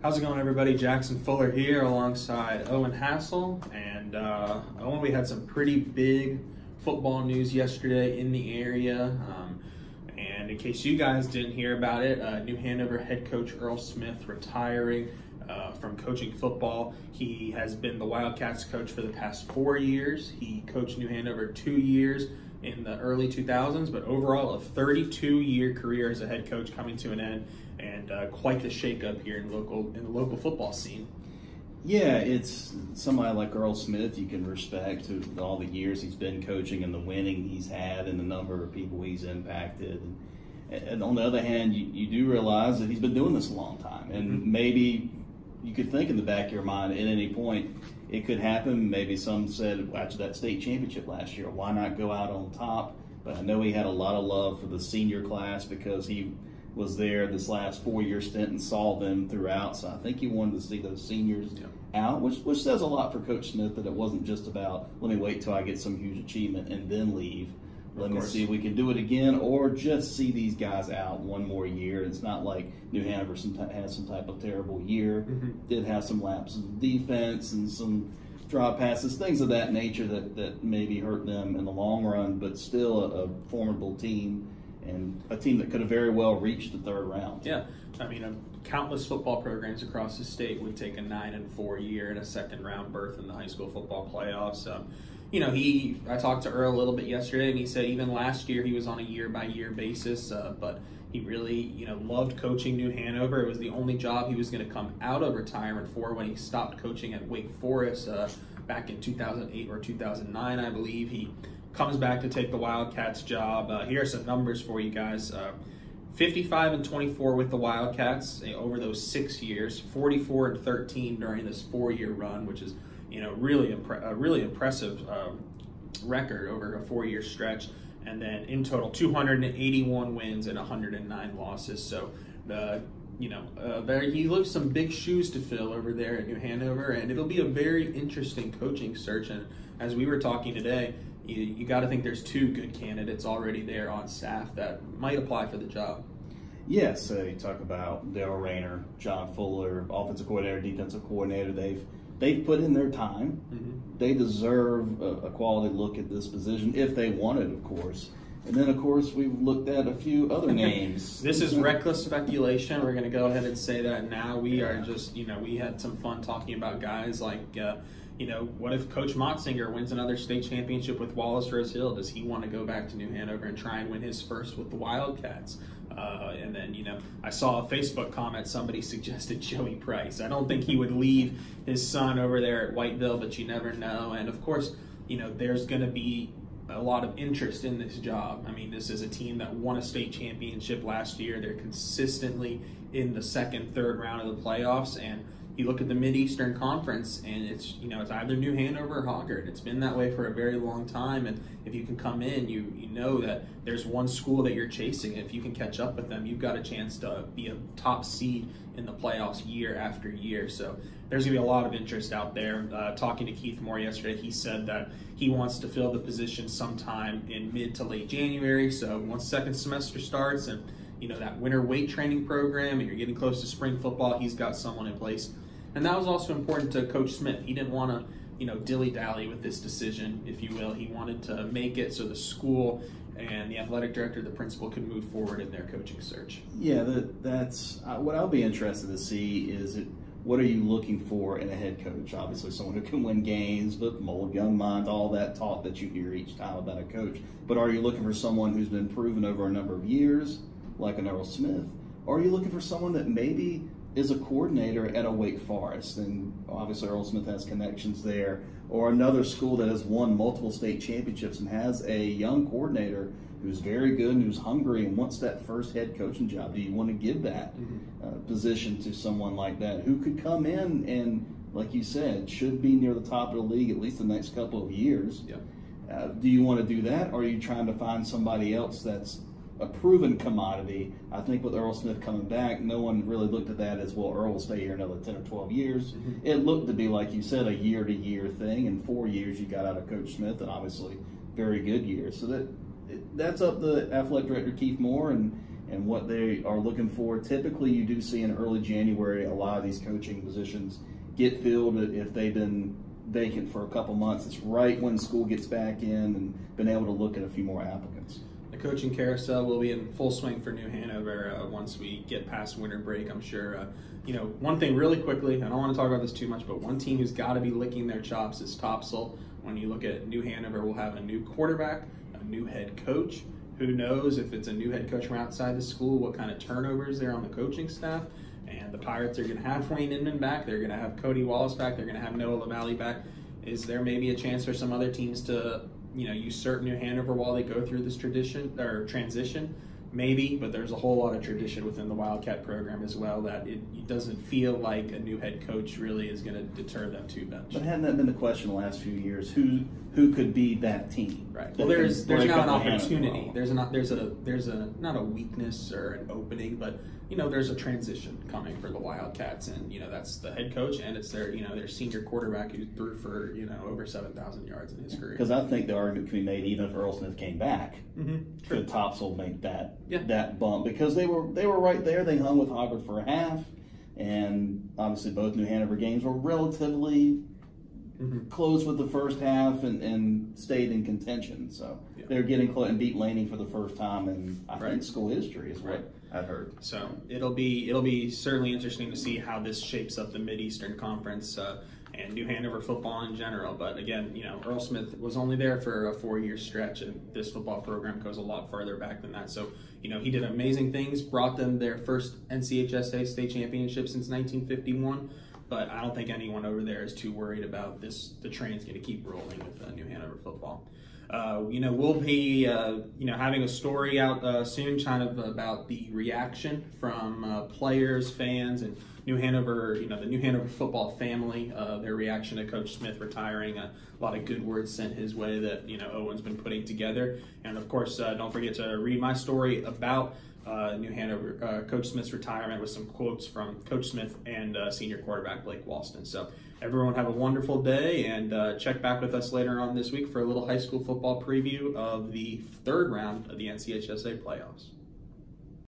How's it going, everybody? Jackson Fuller here alongside Owen Hassell. And Owen, we had some pretty big football news yesterday in the area. And in case you guys didn't hear about it, New Hanover head coach Earl Smith retiring from coaching football. He has been the Wildcats coach for the past 4 years. He coached New Hanover 2 years in the early 2000s, but overall a 32-year career as a head coach coming to an end, and quite the shakeup here in the local football scene. Yeah, it's somebody like Earl Smith you can respect, to all the years he's been coaching and the winning he's had and the number of people he's impacted. And on the other hand, you do realize that he's been doing this a long time, and maybe you could think in the back of your mind at any point it could happen. Maybe some said after that state championship last year, why not go out on top? But I know he had a lot of love for the senior class because he was there this last 4-year stint and saw them throughout. So I think he wanted to see those seniors out, which says a lot for Coach Smith, that it wasn't just about, let me wait till I get some huge achievement and then leave. Let me see if we can do it again, or just see these guys out one more year. It's not like New Hanover had some type of terrible year. Did have some lapses of defense and some drop passes, things of that nature that maybe hurt them in the long run, but still a formidable team, and a team that could have very well reached the third round. Yeah, I mean, countless football programs across the state would take a 9-4 year and a second-round berth in the high school football playoffs. You know, I talked to Earl a little bit yesterday, and he said even last year he was on a year-by-year basis, but he really, loved coaching New Hanover. It was the only job he was going to come out of retirement for when he stopped coaching at Wake Forest back in 2008 or 2009, I believe. He comes back to take the Wildcats job. Here are some numbers for you guys. 55-24 with the Wildcats over those 6 years, 44-13 during this 4-year run, which is really impressive record over a 4-year stretch. And then in total, 281 wins and 109 losses. So he leaves some big shoes to fill over there at New Hanover, and it'll be a very interesting coaching search. And as we were talking today, you got to think there's 2 good candidates already there on staff that might apply for the job. Yes, so you talk about Dale Rayner, John Fuller, offensive coordinator, defensive coordinator. They've put in their time. They deserve a quality look at this position if they want it, of course. And then, of course, we've looked at a few other names. This is reckless speculation. We're going to go ahead and say that now. We are just, we had some fun talking about guys like, what if Coach Motzinger wins another state championship with Wallace Rose Hill? Does he want to go back to New Hanover and try and win his first with the Wildcats? And then, I saw a Facebook comment, somebody suggested Joey Price. I don't think he would leave his son over there at Whiteville, but you never know. And, of course, there's going to be a lot of interest in this job. I mean, this is a team that won a state championship last year. They're consistently in the second, third round of the playoffs, and you look at the Mid-Eastern Conference, and it's either New Hanover or Hoggard. It's been that way for a very long time, and if you can come in, you know that there's one school that you're chasing. If you can catch up with them, you've got a chance to be a top seed in the playoffs year after year. So there's going to be a lot of interest out there. Talking to Keith Moore yesterday, he said that he wants to fill the position sometime in mid to late January. So once second semester starts and that winter weight training program, and you're getting close to spring football, he's got someone in place. And that was also important to Coach Smith. He didn't want to, dilly-dally with this decision, if you will. He wanted to make it so the school and the athletic director, the principal, could move forward in their coaching search. Yeah, that's what I'll be interested to see is what are you looking for in a head coach? Obviously, someone who can win games, but mold young minds, all that talk that you hear each time about a coach. But are you looking for someone who's been proven over a number of years, like an Earl Smith? Or are you looking for someone that maybe is a coordinator at a Wake Forest, and obviously Earl Smith has connections there, or another school that has won multiple state championships and has a young coordinator who's very good and who's hungry and wants that first head coaching job? Do you want to give that position to someone like that who could come in and, like you said, should be near the top of the league at least the next couple of years? Do you want to do that, or are you trying to find somebody else that's a proven commodity? I think with Earl Smith coming back, no one really looked at that as, well, Earl will stay here another 10 or 12 years. It looked to be, like you said, a year-to-year thing. In 4 years, you got out of Coach Smith, and obviously very good years. So that's up to athletic director Keith Moore, and and what they are looking for. Typically, you do see in early January a lot of these coaching positions get filled if they've been vacant for a couple months. It's right when school gets back in and been able to look at a few more applicants. The coaching carousel will be in full swing for New Hanover once we get past winter break, I'm sure. One thing really quickly, I don't want to talk about this too much, but one team who's got to be licking their chops is Topsail. When you look at New Hanover, we'll have a new quarterback, a new head coach. Who knows if it's a new head coach from outside the school, what kind of turnovers there on the coaching staff. And the Pirates are going to have Wayne Inman back. They're going to have Cody Wallace back. They're going to have Noah LaValle back. Is there maybe a chance for some other teams to, usurp New Hanover while they go through this transition? Maybe, but there's a whole lot of tradition within the Wildcat program as well that it doesn't feel like a new head coach really is going to deter them too much. But hadn't that been the question the last few years? Who could be that team? Right. Well, there's now an opportunity. There's not a weakness or an opening, but there's a transition coming for the Wildcats, and that's the head coach, and it's their senior quarterback who threw for over 7,000 yards in his career. Because I think the argument can be made even if Earl Smith came back, could Topsail make that bump? Because they were right there. They hung with Hogwarts for a half, and obviously both New Hanover games were relatively close with the first half and stayed in contention. So they're getting close and beat Laney for the first time in I think school history is what I've heard. So it'll be certainly interesting to see how this shapes up the Mid-Eastern Conference and New Hanover football in general. But again, Earl Smith was only there for a 4-year stretch, and this football program goes a lot further back than that. So he did amazing things, brought them their first NCHSA state championship since 1951. But I don't think anyone over there is too worried about this. The train's going to keep rolling with New Hanover football. We'll be, having a story out soon kind of about the reaction from players, fans, and New Hanover, the New Hanover football family, their reaction to Coach Smith retiring. A lot of good words sent his way that, Owen's been putting together. And of course, don't forget to read my story about New Hanover, Coach Smith's retirement with some quotes from Coach Smith and senior quarterback Blake Walston. So everyone have a wonderful day, and check back with us later on this week for a little high school football preview of the third round of the NCHSA playoffs.